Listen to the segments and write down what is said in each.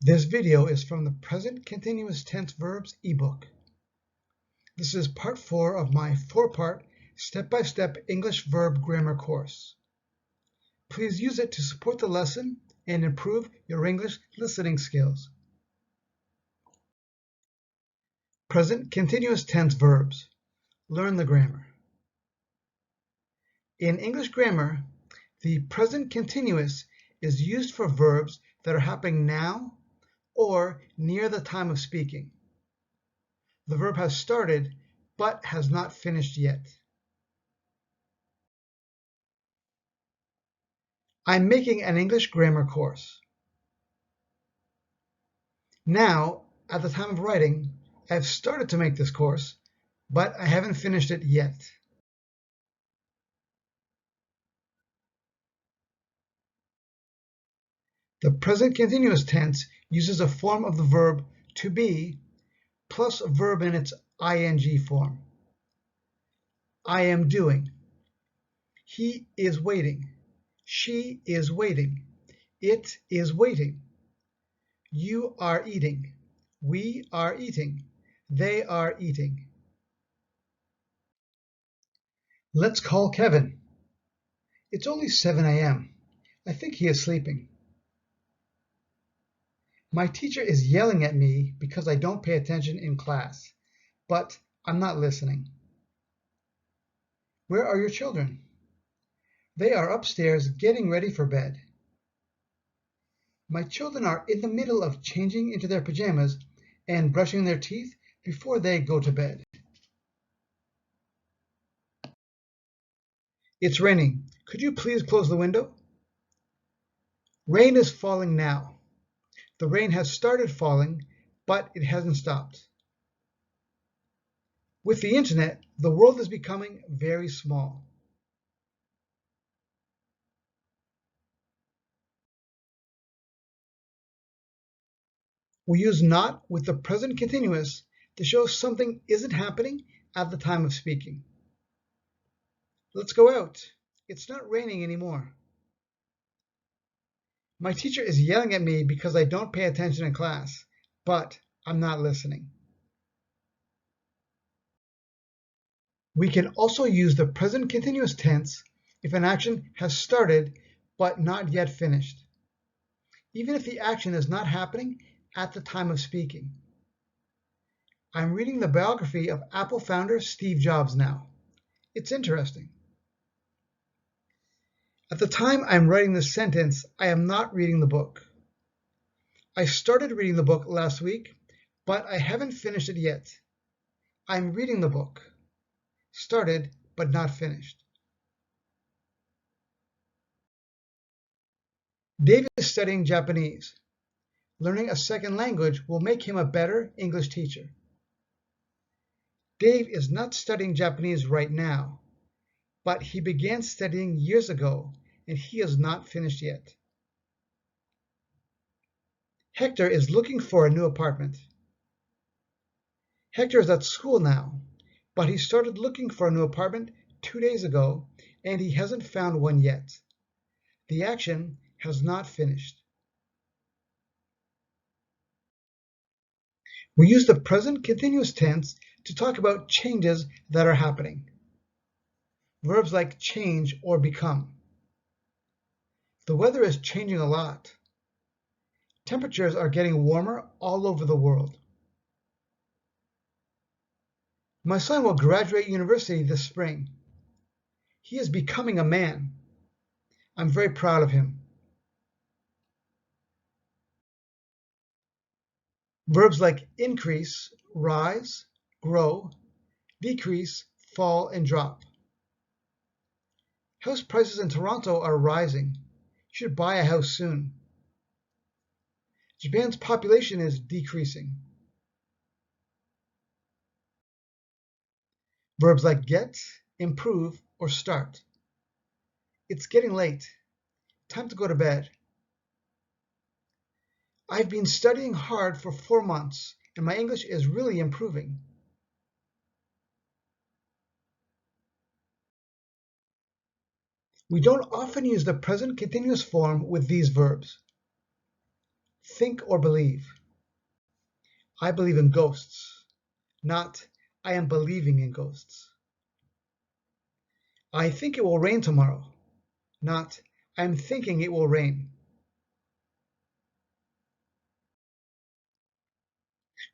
This video is from the Present Continuous Tense Verbs ebook. This is part 4 of my 4-part step-by-step English verb grammar course. Please use it to support the lesson and improve your English listening skills. Present Continuous Tense Verbs. Learn the grammar. In English grammar, the present continuous is used for verbs that are happening now or near the time of speaking. The verb has started but has not finished yet. I'm making an English grammar course. Now, at the time of writing, I've started to make this course, but I haven't finished it yet. The present continuous tense uses a form of the verb to be plus a verb in its ing form. I am doing. He is waiting. She is waiting. It is waiting. You are eating. We are eating. They are eating. Let's call Kevin. It's only 7 a.m. I think he is sleeping. My teacher is yelling at me because I don't pay attention in class, but I'm not listening. Where are your children? They are upstairs getting ready for bed. My children are in the middle of changing into their pajamas and brushing their teeth before they go to bed. It's raining. Could you please close the window? Rain is falling now. The rain has started falling, but it hasn't stopped. With the internet, the world is becoming very small. We use not with the present continuous to show something isn't happening at the time of speaking. Let's go out. It's not raining anymore. My teacher is yelling at me because I don't pay attention in class, but I'm not listening. We can also use the present continuous tense if an action has started but not yet finished, even if the action is not happening at the time of speaking. I'm reading the biography of Apple founder Steve Jobs now. It's interesting. At the time I'm writing this sentence, I am not reading the book. I started reading the book last week, but I haven't finished it yet. I'm reading the book. Started, but not finished. Dave is studying Japanese. Learning a second language will make him a better English teacher. Dave is not studying Japanese right now, but he began studying years ago, and he is not finished yet. Hector is looking for a new apartment. Hector is at school now, but he started looking for a new apartment 2 days ago, and he hasn't found one yet. The action has not finished. We use the present continuous tense to talk about changes that are happening. Verbs like change or become. The weather is changing a lot. Temperatures are getting warmer all over the world. My son will graduate university this spring. He is becoming a man. I'm very proud of him. Verbs like increase, rise, grow, decrease, fall, and drop. House prices in Toronto are rising. You should buy a house soon. Japan's population is decreasing. Verbs like get, improve, or start. It's getting late. Time to go to bed. I've been studying hard for 4 months, and my English is really improving. We don't often use the present continuous form with these verbs. think or believe. I believe in ghosts, not I am believing in ghosts. I think it will rain tomorrow, not I'm thinking it will rain.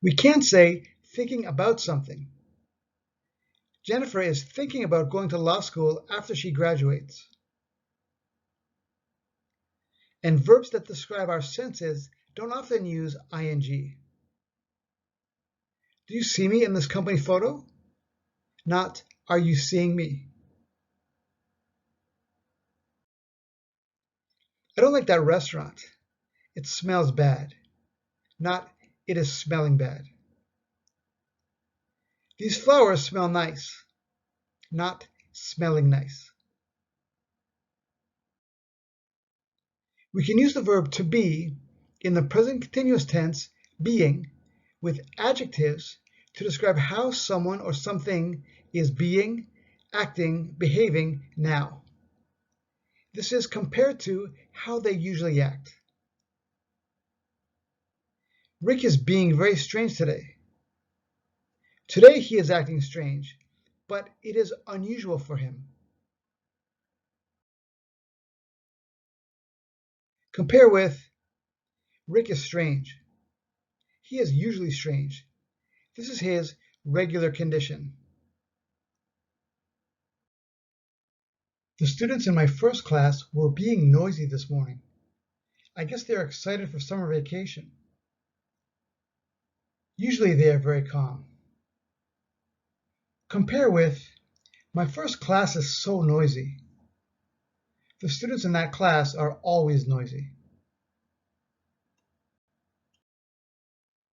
We can't say thinking about something. Jennifer is thinking about going to law school after she graduates. And verbs that describe our senses don't often use ing. Do you see me in this company photo? Not, are you seeing me? I don't like that restaurant. It smells bad. Not, it is smelling bad. These flowers smell nice. Not, smelling nice. We can use the verb to be in the present continuous tense, being, with adjectives to describe how someone or something is being, acting, behaving now. This is compared to how they usually act. Rick is being very strange today. Today he is acting strange, but it is unusual for him. Compare with Rick is strange. He is usually strange. This is his regular condition. The students in my first class were being noisy this morning. I guess they are excited for summer vacation. Usually they are very calm. Compare with, my first class is so noisy. The students in that class are always noisy.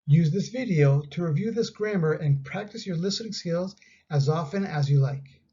Use this video to review this grammar and practice your listening skills as often as you like.